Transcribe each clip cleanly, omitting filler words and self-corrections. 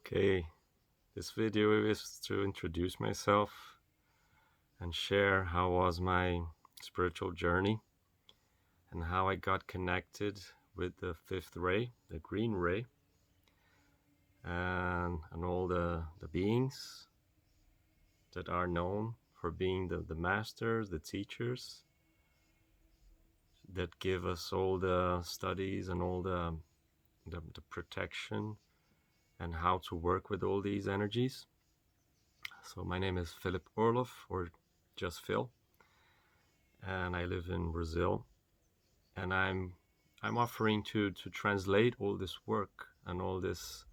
Okay, this video is to introduce myself and share how was my spiritual journey and how I got connected with the fifth ray, the green ray, and all the beings that are known for being the masters, the teachers that give us all the studies and all the protection and how to work with all these energies. So my name is Philip Orloff, or just Phil, and I live in Brazil. And I'm offering to translate all this work and all this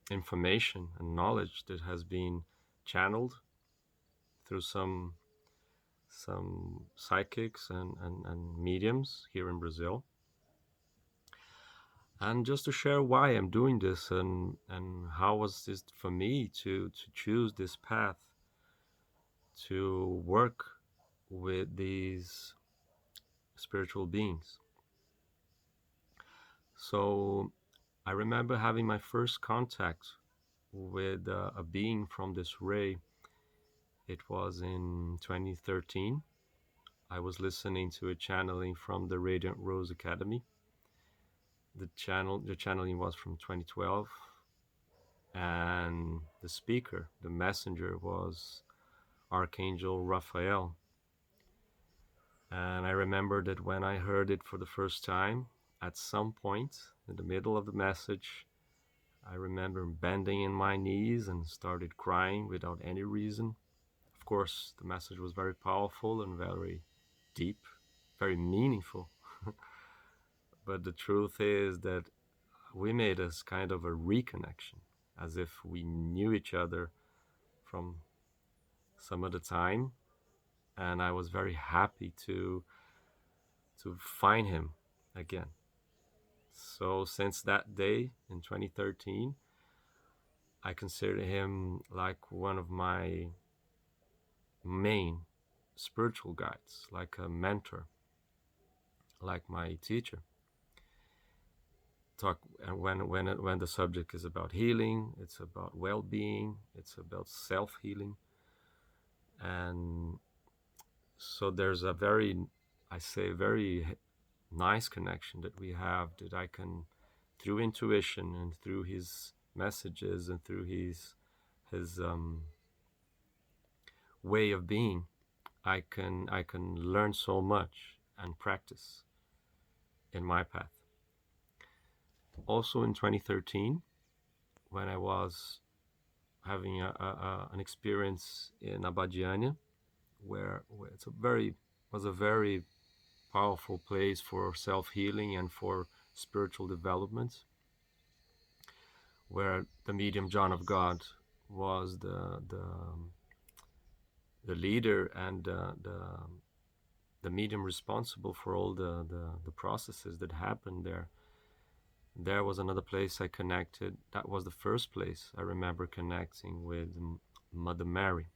information and knowledge that has been channeled through some psychics and mediums here in Brazil, and just to share why I'm doing this and how was this for me to choose this path to work with these spiritual beings. So I remember having my first contact with a being from this ray. It was in 2013. I was listening to a channeling from the Radiant Rose Academy. The channeling was from 2012, and the speaker, the messenger, was Archangel Raphael. And I remember that when I heard it for the first time, at some point in the middle of the message, I remember bending in my knees and started crying without any reason. Of course, the message was very powerful and very deep, very meaningful. But the truth is that we made us kind of a reconnection, as if we knew each other from some other time. And I was very happy to find him again. So since that day in 2013, I consider him like one of my main spiritual guides, like a mentor, like my teacher. Talk and when the subject is about healing, it's about well-being, it's about self-healing, and so there's a very, I say, very nice connection that we have, that I can, through intuition and through his messages and through his way of being, I can learn so much and practice in my path. Also in 2013, when I was having an experience in Abadiânia, where was a very powerful place for self-healing and for spiritual development, where the medium John of God was the leader and the medium responsible for all the processes that happened there. There was another place I connected. That was the first place I remember connecting with Mother Mary.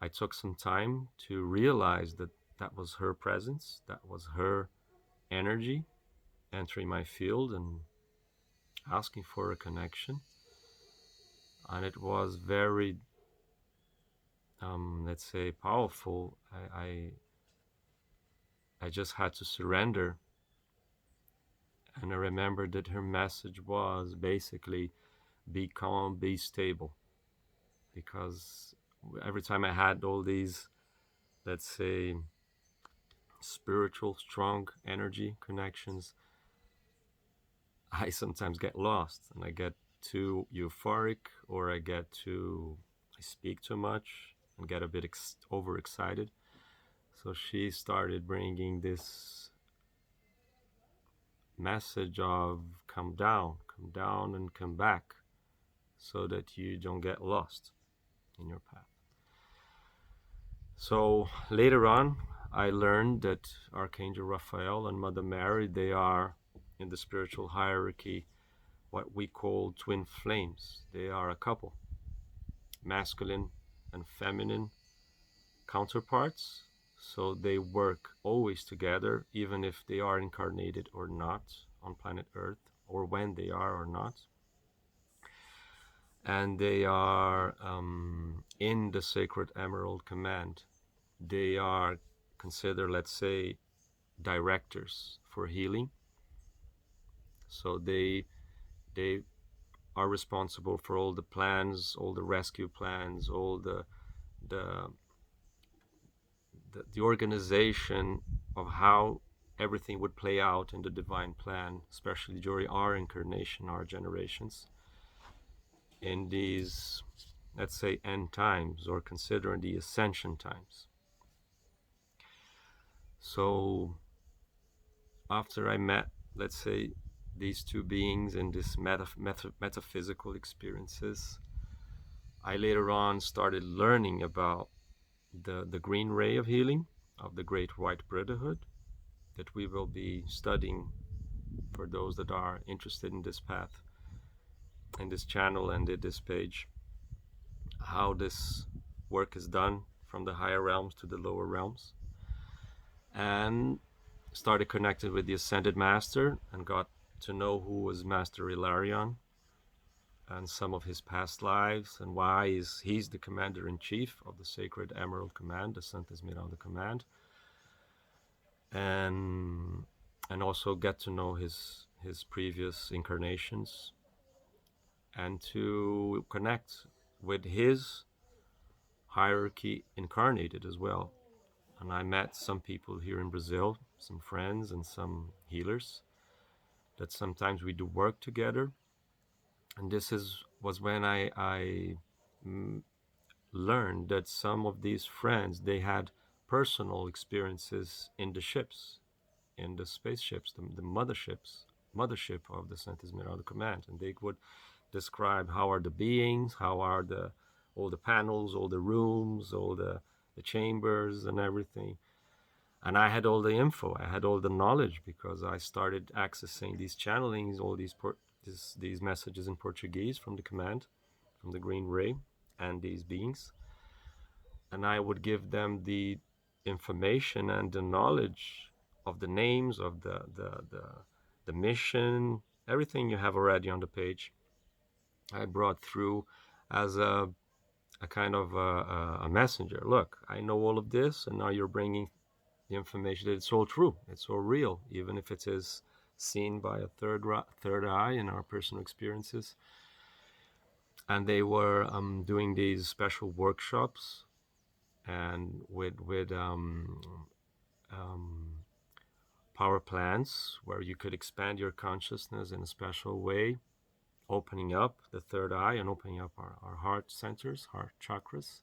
I took some time to realize that that was her presence, that was her energy entering my field and asking for a connection. And it was very, let's say, powerful. I just had to surrender. And I remember that her message was basically be calm, be stable. Because every time I had all these, let's say, spiritual, strong energy connections, I sometimes get lost and I get too euphoric, or I speak too much and get a bit overexcited. So she started bringing this message of come down and come back, so that you don't get lost in your path. So later on, I learned that Archangel Raphael and Mother Mary, they are in the spiritual hierarchy what we call twin flames. They are a couple, masculine and feminine counterparts. So they work always together, even if they are incarnated or not on planet Earth, or when they are or not. And they are in the Sacred Emerald Command. They are considered, let's say, directors for healing. So they are responsible for all the plans, all the rescue plans, all the organization of how everything would play out in the divine plan, especially during our incarnation, our generations, in these, let's say, end times, or considering the ascension times. So after I met, let's say, these two beings in this metaphysical experiences, I later on started learning about the green ray of healing of the Great White Brotherhood, that we will be studying for those that are interested in this path, in this channel and in this page, how this work is done from the higher realms to the lower realms. And started connected with the Ascended Master and got to know who was Master Hilarion and some of his past lives, and why he's the commander-in-chief of the Sacred Emerald Command, the Santo Esmeralda Command, and also get to know his previous incarnations, and to connect with his hierarchy incarnated as well. And I met some people here in Brazil, some friends and some healers, that sometimes we do work together. And this was when I learned that some of these friends, they had personal experiences in the ships, in the spaceships, the mothership of the Santo Esmeralda Command, and they would describe how are the beings, how are all the panels, all the rooms, all the chambers and everything. And I had all the info, I had all the knowledge, because I started accessing these channelings, all these messages in Portuguese from the command, from the Green Ray and these beings. And I would give them the information and the knowledge of the names of the mission, everything you have already on the page. I brought through as a kind of a messenger. Look, I know all of this, and now you're bringing the information that it's all true, it's all real, even if it is seen by a third eye in our personal experiences. And they were doing these special workshops, and with power plants where you could expand your consciousness in a special way, opening up the third eye and opening up our heart centers, heart chakras.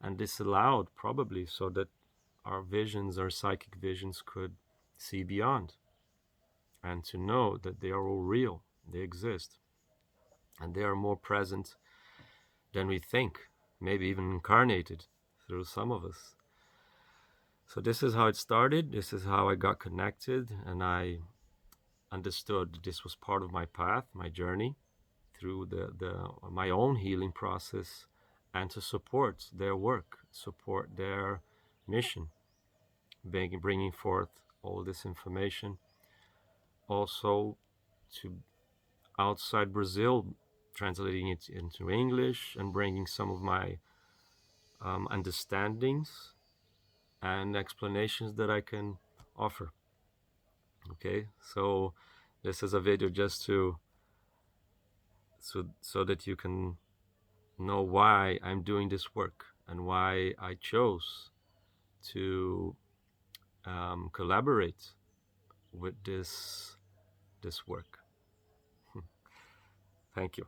And this allowed, probably so that our visions, our psychic visions, could see beyond, and to know that they are all real, they exist, and they are more present than we think, maybe even incarnated through some of us. So this is how it started, this is how I got connected, and I understood this was part of my path, my journey through my own healing process, and to support their work, support their mission, bringing forth all this information. Also, to outside Brazil, translating it into English and bringing some of my understandings and explanations that I can offer. Okay, so this is a video just to so that you can know why I'm doing this work and why I chose to collaborate with this work. Thank you.